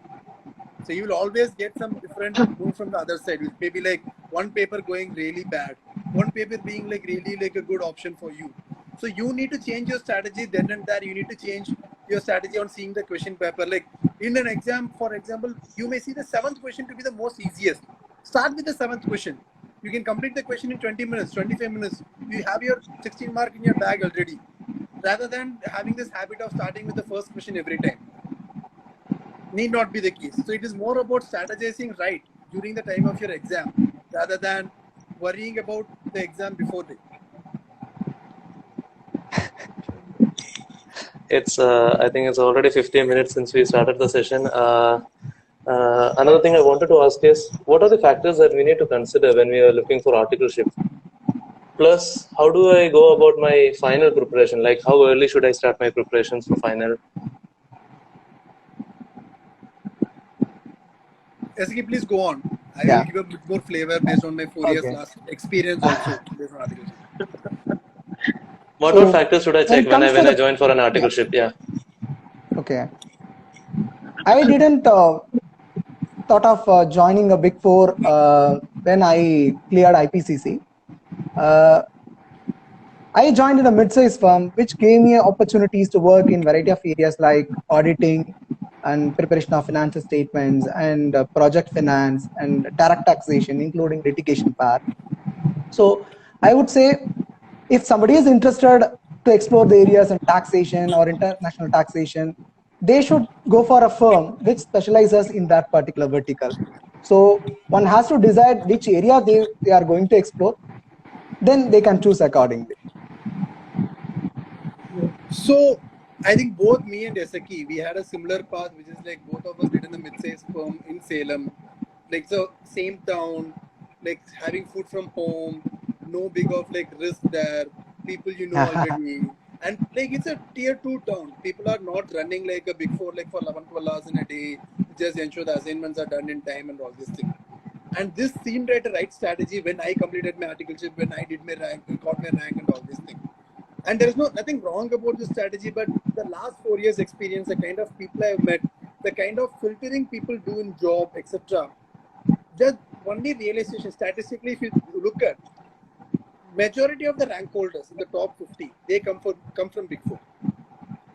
So you will always get some different move from the other side. Maybe like one paper going really bad, one paper being like really like a good option for you. So you need to change your strategy then and there. You need to change your strategy on seeing the question paper. Like in an exam, for example, you may see the 7th question to be the most easiest. Start with the 7th question. You can complete the question in 20 minutes, 25 minutes. You have your 16 mark in your bag already. Rather than having this habit of starting with the first question every time. Need not be the case. So it is more about strategizing right during the time of your exam rather than worrying about the exam before it. It's I think it's already 15 minutes since we started the session. Another thing I wanted to ask is, what are the factors that we need to consider when we are looking for articleship? Plus, how do I go about my final preparation? Like, how early should I start my preparations for final? SK, please go on. I will give a bit more flavor based on my 4 years last experience also based on articleship. What all factors should I check when I join for an articleship? Yeah. Okay. I didn't thought of joining a Big Four when I cleared IPCC. I joined in a mid-sized firm, which gave me opportunities to work in variety of areas like auditing and preparation of financial statements and project finance and direct taxation, including litigation part. So I would say, if somebody is interested to explore the areas in taxation or international taxation, they should go for a firm which specializes in that particular vertical. So one has to decide which area they are going to explore, then they can choose accordingly. So I think both me and Esaki, we had a similar path, which is like both of us did in the mid-sized firm in Salem, like so same town, like having food from home, no big of like risk there, people you know already, and like it's a tier 2 town. People are not running like a Big Four like for 11-12 hours in a day, just ensure the assignments are done in time and all these things. And this seemed like the right strategy when I completed my articleship, when I did my rank, got my rank and all these things. And there is nothing wrong about this strategy, but the last 4 years experience, the kind of people I've met, the kind of filtering people do in job, etc. Just only realization, statistically, if you look at majority of the rank holders in the top 50, they come from Big Four.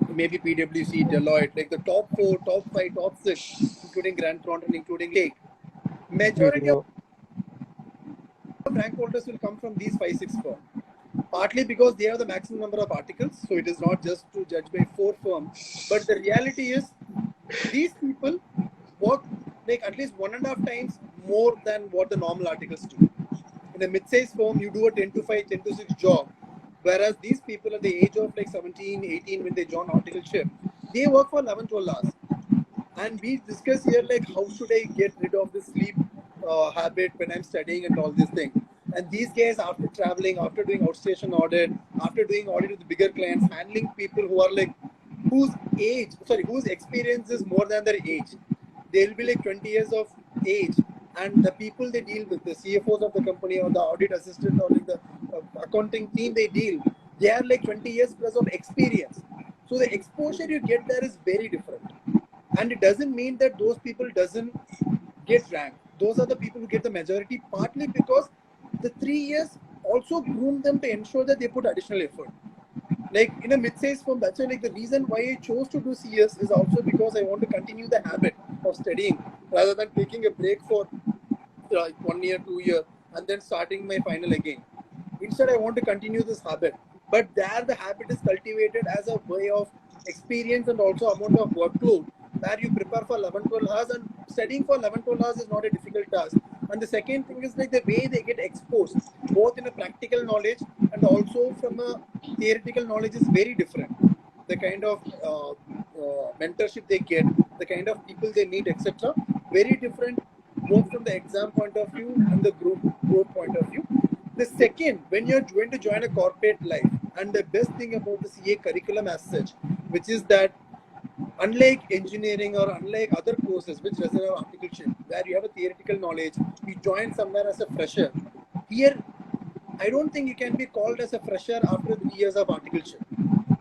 Maybe PwC, Deloitte, like the top 4, top 5, top 6, including Grant Thornton, including 8. Majority of rank holders will come from these 5-6 firms. Partly because they have the maximum number of articles, so it is not just to judge by 4 firms. But the reality is, these people work like at least 1.5 times more than what the normal articles do. In a mid-sized firm, you do a 10 to 5, 10 to 6 job, whereas these people at the age of like 17, 18, when they join articleship, they work for 11, 12 hours. And we discuss here like how should I get rid of the sleep habit when I'm studying and all these things. And these guys, after traveling, after doing outstation audit, after doing audit with the bigger clients, handling people who are like, whose experience is more than their age. They'll be like 20 years of age. And the people they deal with, the CFOs of the company or the audit assistant or like the accounting team they deal, they are like 20 years plus of experience. So the exposure you get there is very different. And it doesn't mean that those people doesn't get ranked. Those are the people who get the majority, partly because the 3 years also groom them to ensure that they put additional effort. Like in a mid-sized firm, that's why like the reason why I chose to do CS is also because I want to continue the habit of studying rather than taking a break for like 1 year, 2 years, and then starting my final again. Instead, I want to continue this habit. But there the habit is cultivated as a way of experience and also amount of workload where you prepare for 11, 12 hours, and studying for 11, 12 hours is not a difficult task. And the second thing is like the way they get exposed, both in a practical knowledge and also from a theoretical knowledge is very different. The kind of mentorship they get, the kind of people they meet, etc. Very different, both from the exam point of view and the group growth point of view. The second, when you're going to join a corporate life, and the best thing about the CA curriculum as such, which is that unlike engineering or unlike other courses which reserve articleship, where you have a theoretical knowledge, you join somewhere as a fresher. Here, I don't think you can be called as a fresher after 3 years of articleship.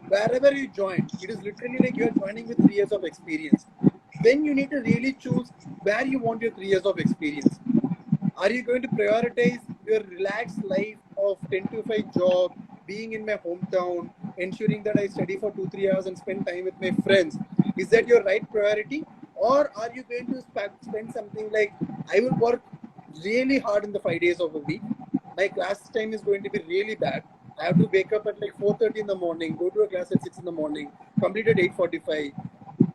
Wherever you join, it is literally like you are joining with 3 years of experience. Then you need to really choose where you want your 3 years of experience. Are you going to prioritize your relaxed life of 10 to 5 job, being in my hometown, ensuring that I study for 2-3 hours and spend time with my friends? Is that your right priority? Or are you going to spend something like, I will work really hard in the 5 days of a week. My class time is going to be really bad. I have to wake up at like 4:30 in the morning, go to a class at 6 in the morning, complete at 8:45,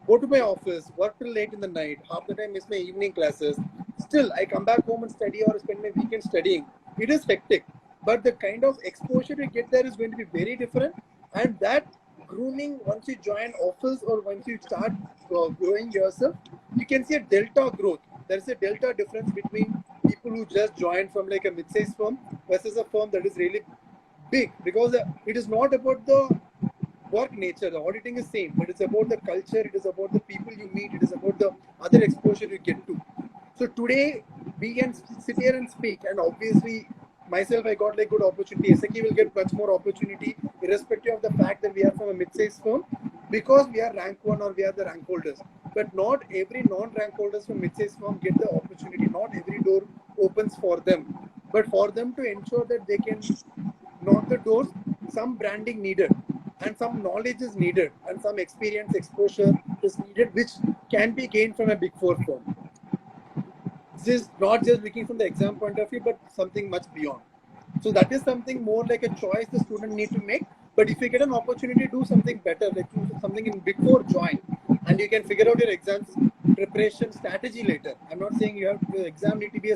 go to my office, work till late in the night, half the time miss my evening classes. Still, I come back home and study or spend my weekend studying. It is hectic, but the kind of exposure you get there is going to be very different. And that grooming, once you join office or once you start growing yourself, you can see a delta growth. There is a delta difference between people who just joined from like a mid-sized firm versus a firm that is really big, because it is not about the work nature. The auditing is same, but it's about the culture, it is about the people you meet, it is about the other exposure you get to. So today we can sit here and speak, and obviously myself, I got like good opportunity. SAK will get much more opportunity irrespective of the fact that we are from a mid-sized firm, because we are rank 1 or we are the rank holders. But not every non-rank holders from mid-sized firm get the opportunity. Not every door opens for them. But for them to ensure that they can knock the doors, some branding needed, and some knowledge is needed, and some experience, exposure is needed, which can be gained from a Big Four firm. This is not just looking from the exam point of view, but something much beyond. So that is something more like a choice the student need to make. But if you get an opportunity to do something better, like something in Big Four, join, and you can figure out your exams preparation strategy later. I'm not saying you have the exam need to be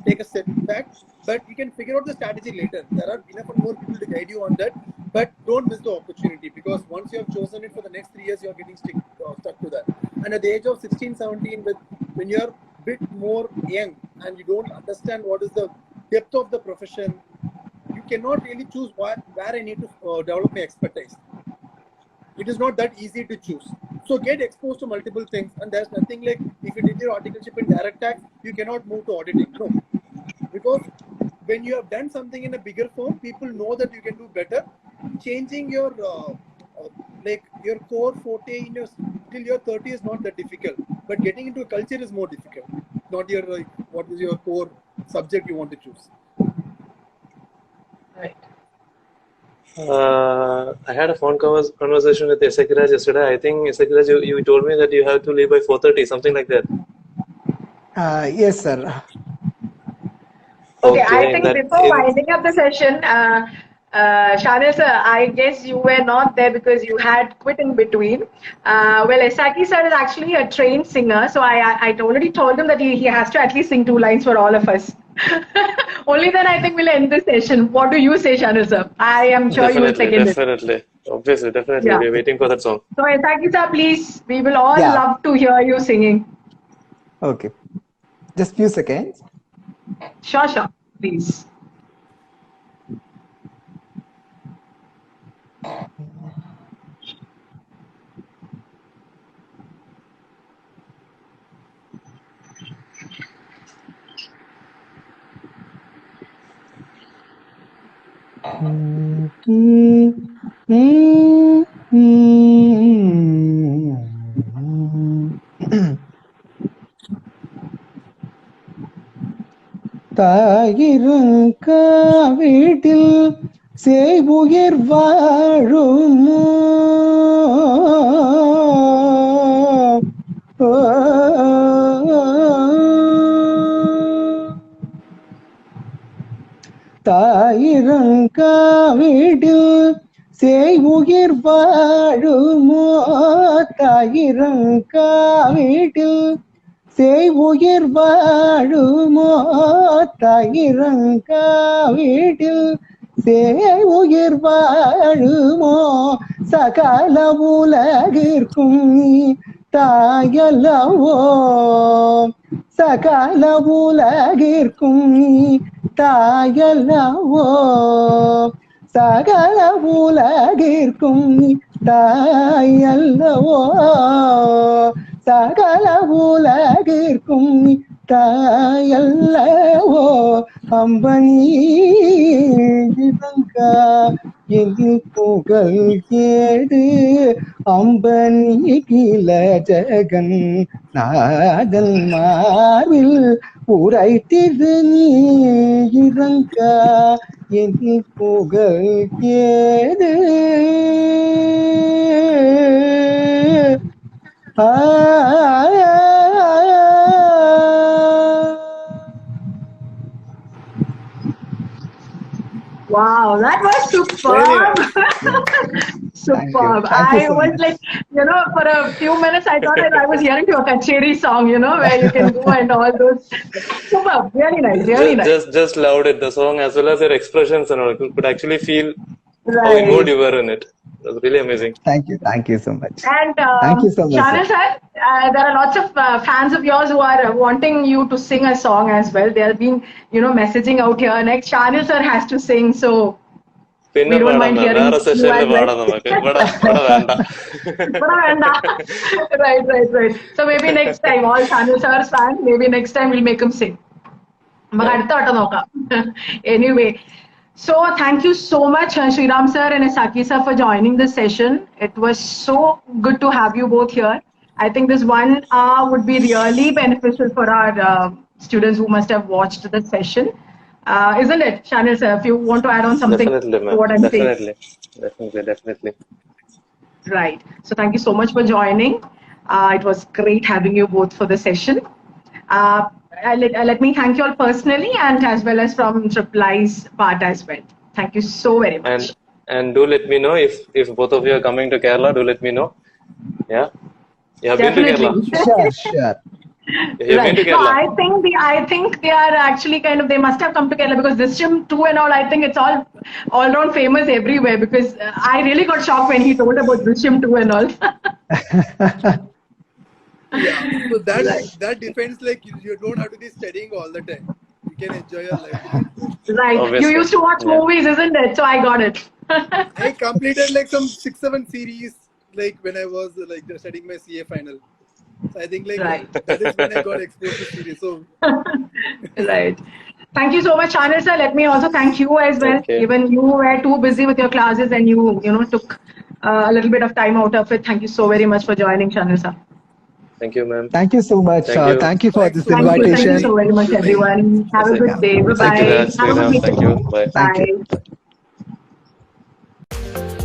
take a step back, but you can figure out the strategy later. There are enough and more people to guide you on that, but don't miss the opportunity, because once you have chosen it for the next 3 years, you are getting stuck to that. And at the age of 16, 17, when you are bit more young and you don't understand what is the depth of the profession, you cannot really choose where I need to develop my expertise. It is not that easy to choose. So get exposed to multiple things, and there's nothing like if you did your articleship in direct tax, you cannot move to auditing. No, because when you have done something in a bigger firm, people know that you can do better. Changing your like your core forte in your till your 30 is not that difficult, but getting into a culture is more difficult. Not your like what is your core subject you want to choose. Right. I had a phone conversation with Esekiraj yesterday. I think Esekiraj, you told me that you have to leave by 4:30, something like that. Yes, sir. Okay, I think that before winding up the session, Shanil sir, I guess you were not there because you had quit in between. Well, Esaki sir is actually a trained singer, so I already told him that he has to at least sing 2 lines for all of us. Only then I think we'll end the session. What do you say, Shanil sir? I am sure you will second it. Definitely. Obviously, definitely. Yeah. We're waiting for that song. So Esaki sir, please, we will all Yeah. love to hear you singing. Okay. Just few seconds. Sure, please. தாயிரங்காவீட்டில் செய்வுயிர் வாழுமோ தாயிரங்காவீட்டில் செய்வுயிர் வாழுமோ தாயிரங்காவீட்டில் செய்வுயிர் வாழுமோ தாயிரங்காவீட்டில் செய்வுயிர் வாழுமோ சகல உலகிற்கும் நீ தாயல்லவோ சகல உலகிற்கும் நீ தாயல்லவோ சகல உலகிற்கும் நீ தாயல்லவோ சகல உலகிற்கும் நீ தாயல்லவோ அம்பனி இறங்கா எதில் புகழ் கேடு அம்பனி கில ஜகன் நாதன் மார்பில் உரைத்திரு நீ இறங்கா எதில் புகழ் கேடு Wow, that was superb. Superb. Thank you so was much. like, for a few minutes I thought that I was hearing to a kacheri song, where you can go and all those. Superb. Really nice. Really nice. Just loved it. The song as well as your expressions and all. You could actually feel how Right. in mood you were in it. It was really amazing. Thank you so much. And Thank you so much, Shanil sir, there are lots of fans of yours who are wanting you to sing a song as well. They have been, messaging out here. Next, Shanil sir has to sing, so പിന്നെ we don't mind പാടാം hearing വേറെ you സെഷനിൽ as well. പാടാം നമുക്ക് ഇവിടെ വേണ്ട Right. So maybe next time, all Shanil sir's fans, maybe next time we'll make him sing. Anyway, so thank you so much, Sriram sir and Esaki sir, for joining this session. It was so good to have you both here. I think this 1 hour would be really beneficial for our students who must have watched the session. Isn't it, Shanil sir? If you want to add on something Definitely, to ma'am. what I'm saying. Definitely. Right. So thank you so much for joining. It was great having you both for the session. Let me thank you all personally and as well as from Triple I's part as well. Thank you so very much. And do let me know if both of you are coming to Kerala. Do let me know. Yeah. You have been to Kerala. Sure. You've been to No, Kerala. I think they are actually they must have come to Kerala because Drishyam 2 and all, I think it's all around famous everywhere because I really got shocked when he told about Drishyam 2 and all. Yeah, so that depends. Like you don't have to be studying all the time. You can enjoy your life. Right. Obviously. You used to watch Yeah. movies, isn't it? So I got it. I completed like some 6-7 series like when I was like studying my CA final. So I think like Right. that is when I got exposed to series. So Right. Thank you so much, Chanil sir. Let me also thank you as well. Okay. Even you were too busy with your classes and you took a little bit of time out of it. Thank you so very much for joining, Chanil sir. Thank you, ma'am. Thank you so much. Thank you. Thank you for Thanks this so much. Thank you invitation. so very much, everyone. Have a good day. Bye Thank you, bye. Raj. Have a good Srinath. Thank you. weekend. Bye. Thank you. Bye.